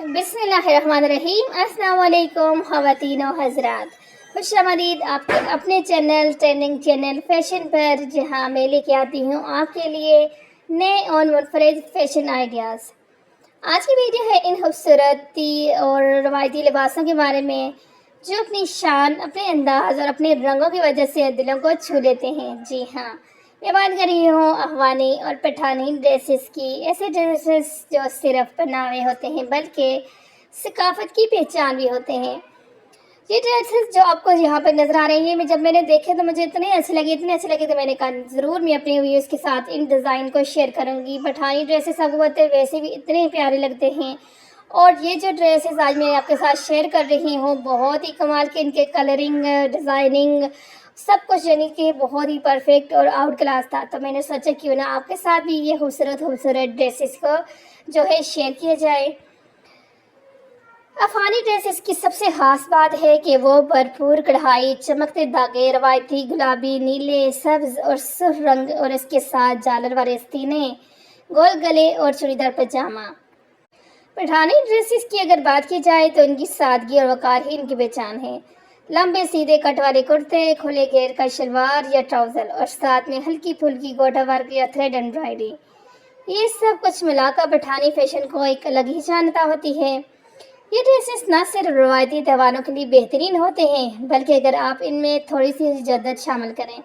बिस्मिल्लाहिर्रहमानिर्रहीम। अस्सलाम वालेकुम ख़वातीन व हज़रात, खुश आमदीद आपके अपने चैनल ट्रेंडिंग चैनल फ़ैशन पर, जहां मैं लेके आती हूँ आपके लिए नए और मुनफरिद फ़ैशन आइडियाज़। आज की वीडियो है इन खूबसूरती और रवायती लिबासों के बारे में जो अपनी शान, अपने अंदाज़ और अपने रंगों की वजह से दिलों को छू लेते हैं। जी हाँ, मैं बात कर रही हूँ अफ़गानी और पठानी ड्रेसेस की। ऐसे ड्रेसेस जो सिर्फ पहनावे होते हैं बल्कि सकाफ़त की पहचान भी होते हैं। ये ड्रेसेस जो आपको यहाँ पर नज़र आ रही हैं, जब मैंने देखे तो मुझे इतने अच्छे लगे तो मैंने कहा ज़रूर मैं अपने व्यूअर्स के साथ इन डिज़ाइन को शेयर करूँगी। पठानी ड्रेसेस आपको पता है वैसे भी इतने प्यारे लगते हैं, और ये जो ड्रेसेस आज मैं आपके साथ शेयर कर रही हूँ बहुत ही कमाल के, इनके कलरिंग, डिज़ाइनिंग, सब कुछ यानी कि बहुत ही परफेक्ट और आउट क्लास था। तो मैंने सोचा क्यों ना आपके साथ भी ये खूबसूरत ड्रेसेस को जो है शेयर किया जाए। अफ़गानी ड्रेसेस की सबसे ख़ास बात है कि वो भरपूर कढ़ाई, चमकते धागे, रवायती गुलाबी, नीले, सब्ज़ और सुर्ख रंग, और इसके साथ झालर वाले आस्तीने, गोल गले और चूड़ीदार पजामा। पठानी ड्रेसेस की अगर बात की जाए तो इनकी सादगी और वक़ार ही इनकी पहचान है। लंबे सीधे कट वाले कुर्ते, खुले घेर का शलवार या ट्राउज़र, और साथ में हल्की फुल्की गोटा वर्क या थ्रेड एम्ब्रॉयडरी, ये सब कुछ मिलाकर पठानी फैशन को एक अलग ही जानता होती है। ये ड्रेसेस न सिर्फ रवायती त्योहारों के लिए बेहतरीन होते हैं, बल्कि अगर आप इनमें थोड़ी सी जद्दत शामिल करें,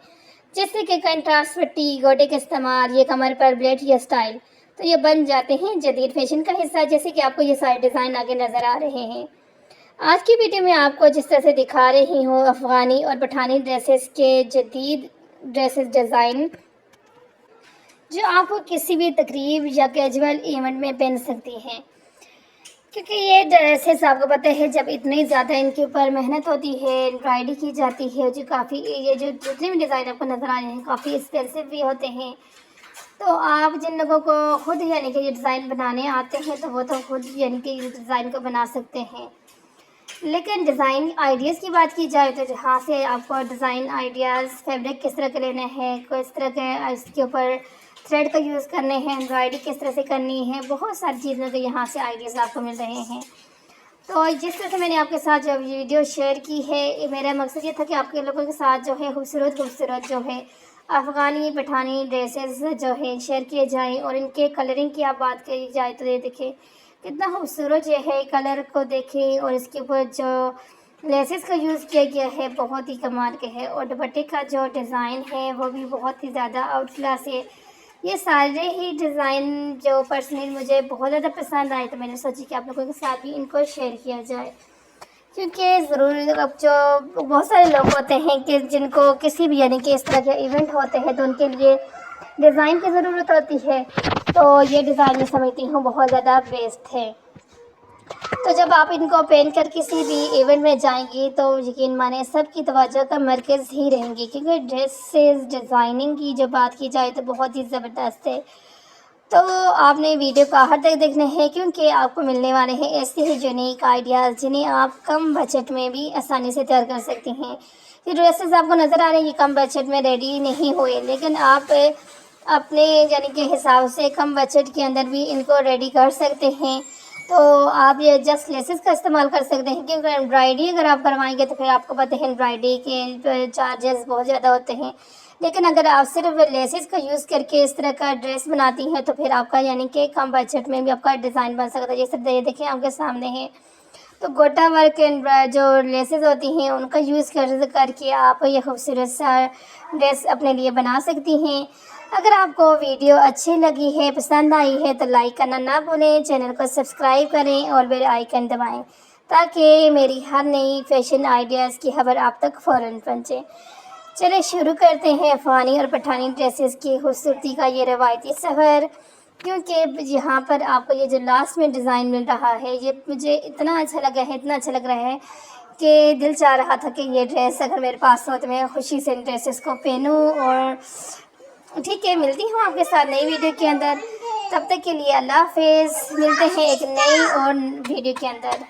जैसे कि कंट्रास्ट पट्टी, गोटे का इस्तेमाल, ये कमर पर ब्लेड या स्टाइल, तो ये बन जाते हैं जदीद फैशन का हिस्सा। जैसे कि आपको ये सारे डिज़ाइन आगे नज़र आ रहे हैं। आज की वीडियो में आपको जिस तरह से दिखा रही हूँ अफ़गानी और पठानी ड्रेसेस के जदीद ड्रेसेस डिज़ाइन, जो आप किसी भी तकरीब या कैजुअल इवेंट में पहन सकती हैं। क्योंकि ये ड्रेसेस आपको पता है जब इतनी ज़्यादा इनके ऊपर मेहनत होती है, एम्ब्रॉयडरी की जाती है, जो काफ़ी ये जो जितने भी डिज़ाइन आपको नज़र आ रहे हैं काफ़ी एक्सपेंसिव भी होते हैं। तो आप जिन लोगों को खुद यानी कि ये डिज़ाइन बनाने आते हैं तो वो तो खुद यानी कि इस डिज़ाइन को बना सकते हैं। लेकिन डिज़ाइन आइडियाज़ की बात की जाए तो जहाँ से आपको डिज़ाइन आइडियाज़, फैब्रिक किस तरह का लेना है, किस तरह के इसके ऊपर थ्रेड का यूज़ करने हैं, एम्ब्रॉयडरी किस तरह से करनी है, बहुत सारी चीज़ों के यहाँ से आइडियाज़ आपको मिल रहे हैं। तो जिस तरह से मैंने आपके साथ जो वीडियो शेयर की है, मेरा मकसद ये था कि आपके लोगों के साथ जो है खूबसूरत जो है अफ़गानी पठानी ड्रेसेस जो है शेयर किए जाएँ, और इनके कलरिंग की आप बात की जाए तो ये देखिए कितना खूबसूरत ये है। कलर को देखें, और इसके ऊपर जो लेसेस का यूज़ किया गया है बहुत ही कमाल के है, और दुपट्टे का जो डिज़ाइन है वो भी बहुत ही ज़्यादा आउट क्लास है। ये सारे ही डिज़ाइन जो पर्सनली मुझे बहुत ज़्यादा पसंद आए, तो मैंने सोची कि आप लोगों के साथ भी इनको शेयर किया जाए। क्योंकि ज़रूर अब जो बहुत सारे लोग होते हैं कि जिनको किसी भी यानी कि इस तरह के इवेंट होते हैं तो उनके लिए डिज़ाइन की ज़रूरत होती है, तो ये डिज़ाइन मैं समझती हूँ बहुत ज़्यादा बेस्ट है। तो जब आप इनको पहन कर किसी भी इवेंट में जाएंगी तो यकीन माने सबकी तवज्जो का मरकज़ ही रहेंगी, क्योंकि ड्रेसेस डिज़ाइनिंग की जो बात की जाए तो बहुत ही ज़बरदस्त है। तो आपने वीडियो को आखिर तक देखना है, क्योंकि आपको मिलने वाले हैं ऐसे ही यूनिक आइडियाज़ जिन्हें आप कम बजट में भी आसानी से तैयार कर सकती हैं। ये ड्रेसेस आपको नज़र आ रहे हैं, ये कम बजट में रेडी नहीं हुए, लेकिन आप अपने यानी कि हिसाब से कम बजट के अंदर भी इनको रेडी कर सकते हैं। तो आप ये जस्ट लेसेस का इस्तेमाल कर सकते हैं, क्योंकि एम्ब्रॉयडरी अगर आप करवाएंगे तो फिर आपको पता है एम्ब्रॉयडरी के चार्जेस बहुत ज़्यादा होते हैं। लेकिन अगर आप सिर्फ लेसेस का यूज़ करके इस तरह का ड्रेस बनाती हैं तो फिर आपका यानी कि कम बजट में भी आपका डिज़ाइन बन सकता है। जैसे ये देखें आपके सामने है, तो गोटा वर्क जो लेसेस होती हैं उनका यूज़ करके आप ये खूबसूरत सा ड्रेस अपने लिए बना सकती हैं। अगर आपको वीडियो अच्छी लगी है, पसंद आई है, तो लाइक करना ना भूलें, चैनल को सब्सक्राइब करें और बेल आइकन दबाएं ताकि मेरी हर नई फैशन आइडियाज़ की खबर आप तक फ़ौरन पहुँचे। चलिए शुरू करते हैं अफ़गानी और पठानी ड्रेसेस की खूबसूरती का ये रवायती सफ़र। क्योंकि यहाँ पर आपको ये जो लास्ट में डिज़ाइन मिल रहा है ये मुझे इतना अच्छा लगा है, इतना अच्छा लग रहा है कि दिल चाह रहा था कि ये ड्रेस अगर मेरे पास हो तो मैं खुशी से इन ड्रेसेस को पहनूँ। और ठीक है, मिलती हूँ आपके साथ नई वीडियो के अंदर। तब तक के लिए अल्लाह हाफ़िज़, मिलते हैं एक नई और वीडियो के अंदर।